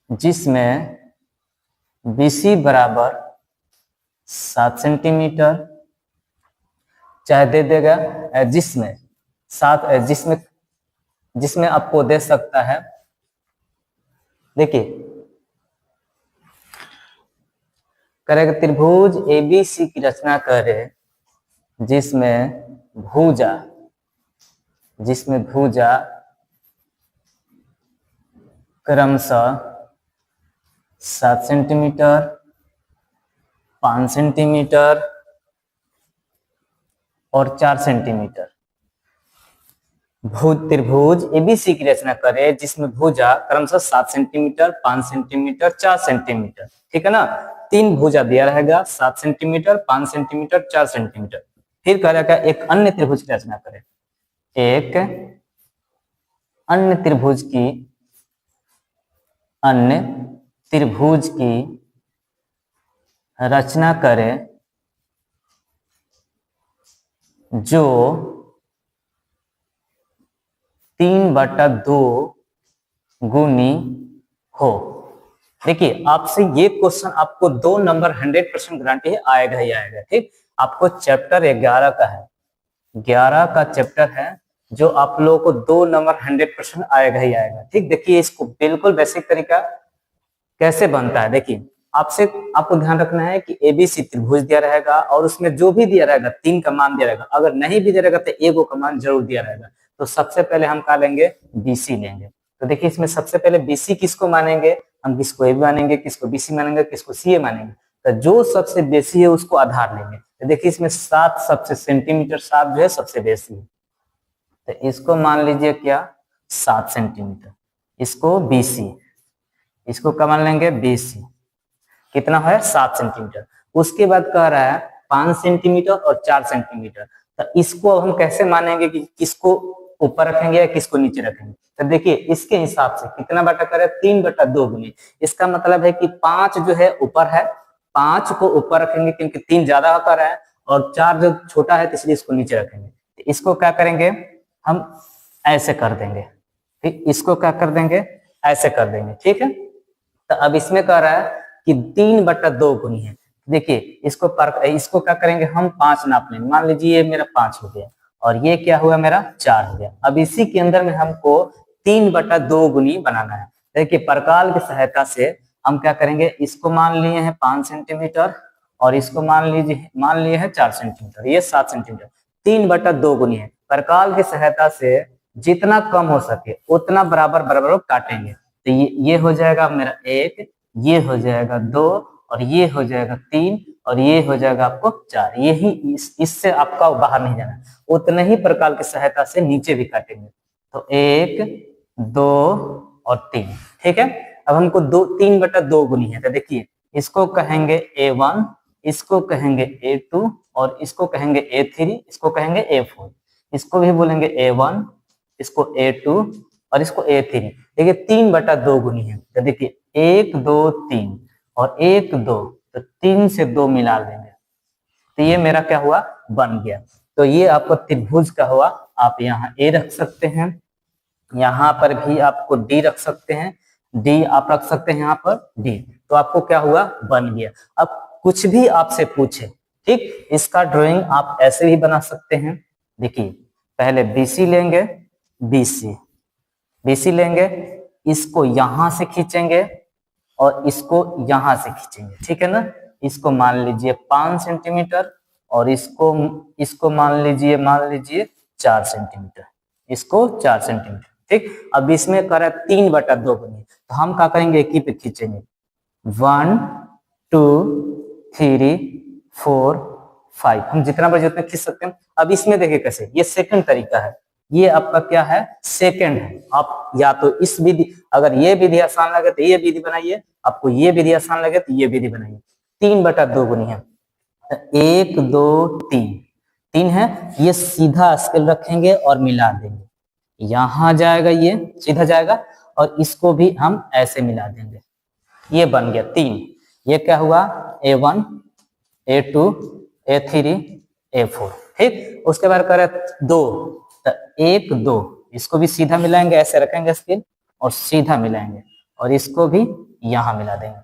जिसमें BC बराबर 7 centimetre, चाहे दे देगा जिसमें आपको दे सकता है, देखिए करेगा त्रिभुज ABC की रचना करे जिसमें भुजा क्रमशः 7 सेंटीमीटर, 5 सेंटीमीटर और 4 सेंटीमीटर। त्रिभुज ABC की रचना करे जिसमें भुजा क्रमशः 7 सेंटीमीटर, 5 सेंटीमीटर, 4 सेंटीमीटर, ठीक है ना। 3 भुजा दिया रहेगा, 7 सेंटीमीटर, 5 सेंटीमीटर, 4 सेंटीमीटर। फिर कह रहेगा एक अन्य त्रिभुज की रचना करे, एक अन्य त्रिभुज की रचना करे जो 3/2 गुनी हो। देखिए आपसे ये क्वेश्चन आपको 2 नंबर 100% गारंटी है आएगा ही आएगा, ठीक। आपको चैप्टर 11 का है, 11 का चैप्टर है जो आप लोगों को 2 नंबर 100% आएगा ही आएगा, ठीक। देखिए इसको बिल्कुल बेसिक तरीका कैसे बनता है। देखिए आपको ध्यान रखना है कि ABC त्रिभुज दिया रहेगा और उसमें जो भी दिया रहेगा 3 का मान दिया रहेगा, अगर नहीं भी दिया रहेगा तो 1 का मान जरूर दिया रहेगा। तो सबसे पहले हम क्या लेंगे, BC लेंगे। तो देखिए इसमें सबसे पहले BC किसको मानेंगे, हम किसको A मानेंगे, किसको BC मानेंगे, किसको CA मानेंगे। तो जो सबसे बेसी है उसको आधार लेंगे। तो देखिए इसमें 7 सबसे सेंटीमीटर 7 जो है सबसे बेसी है, तो इसको मान लीजिए क्या 7 सेंटीमीटर, इसको BC, इसको क्या मान लेंगे BC, कितना है 7 सेंटीमीटर। उसके बाद कह रहा है 5 सेंटीमीटर और 4 सेंटीमीटर। तो इसको हम कैसे मानेंगे कि किसको ऊपर रखेंगे या किसको नीचे रखेंगे। तो देखिए इसके हिसाब से कितना बटा करे 3/2 गुनी। इसका मतलब है कि 5 जो है ऊपर है, 5 को ऊपर रखेंगे क्योंकि 3 ज्यादा होकर है और 4 जो छोटा है इसलिए इसको नीचे रखेंगे। तो इसको क्या करेंगे हम ऐसे कर देंगे, ठीक। इसको क्या कर देंगे ऐसे कर देंगे, ठीक है। तो अब इसमें कह रहा है कि 3/2 गुनी है। देखिए इसको क्या करेंगे हम 5 नाप लेंगे, मान लीजिए ये मेरा 5 हो गया और ये क्या हुआ मेरा 4 हो गया। अब इसी के अंदर में हमको 3/2 गुनी बनाना है। देखिए प्रकार की सहायता से हम क्या करेंगे, इसको मान लिए हैं 5 सेंटीमीटर और इसको मान लिए हैं 4 सेंटीमीटर, ये 7 सेंटीमीटर। 3/2 गुनी है, प्रकार की सहायता से जितना कम हो सके उतना बराबर काटेंगे। तो ये हो जाएगा मेरा 1, ये हो जाएगा 2 और ये हो जाएगा 3 और ये हो जाएगा आपको 4। यही इससे आपका बाहर नहीं जाना, उतने ही प्रकार की सहायता से नीचे भी काटेंगे। तो 1, 2 और 3, ठीक है। अब हमको 3/2 गुनी है। तो देखिए इसको कहेंगे A1, इसको कहेंगे A2 और इसको कहेंगे A3, इसको कहेंगे A4, इसको भी बोलेंगे A1, इसको A2 और इसको A3। देखिए 3/2 गुनी है। तो देखिए 1, 2, 3 और 1, 2, तो 3 से 2 मिला लेंगे तो ये मेरा क्या हुआ बन गया। तो ये आपको त्रिभुज का हुआ। आप यहाँ A रख सकते हैं, यहाँ पर भी आपको D रख सकते हैं, D आप रख सकते हैं यहाँ पर D। तो आपको क्या हुआ बन गया। अब कुछ भी आपसे पूछे, ठीक, इसका ड्राइंग आप ऐसे भी बना सकते हैं। देखिए पहले BC लेंगे, BC लेंगे, इसको यहां से खींचेंगे और इसको यहां से खींचेंगे, ठीक है ना। इसको मान लीजिए 5 सेंटीमीटर और इसको मान लीजिए 4 सेंटीमीटर, इसको 4 सेंटीमीटर, ठीक। अब इसमें कर 3/2 गुनी, तो हम क्या करेंगे एक ही पे खींचेंगे 1, 2, 3, 4, 5, हम जितना बजे उतना खींच सकते हैं। अब इसमें देखिए कैसे, ये सेकंड तरीका है, ये आपका क्या है सेकंड है। आप या तो इस विधि, अगर ये विधि आसान लगे तो ये विधि बनाइए, आपको ये विधि आसान लगे तो ये विधि बनाइए। 3/2 गुनी है, 1, 2, 3 है, ये सीधा स्केल रखेंगे और मिला देंगे, यहां जाएगा ये सीधा जाएगा और इसको भी हम ऐसे मिला देंगे, ये बन गया 3। ये क्या हुआ A1, A2, A3, A4, ठीक। उसके बाद करे 2, 1, 2, इसको भी सीधा मिलाएंगे, ऐसे रखेंगे स्केल और सीधा मिलाएंगे और इसको भी यहाँ मिला देंगे।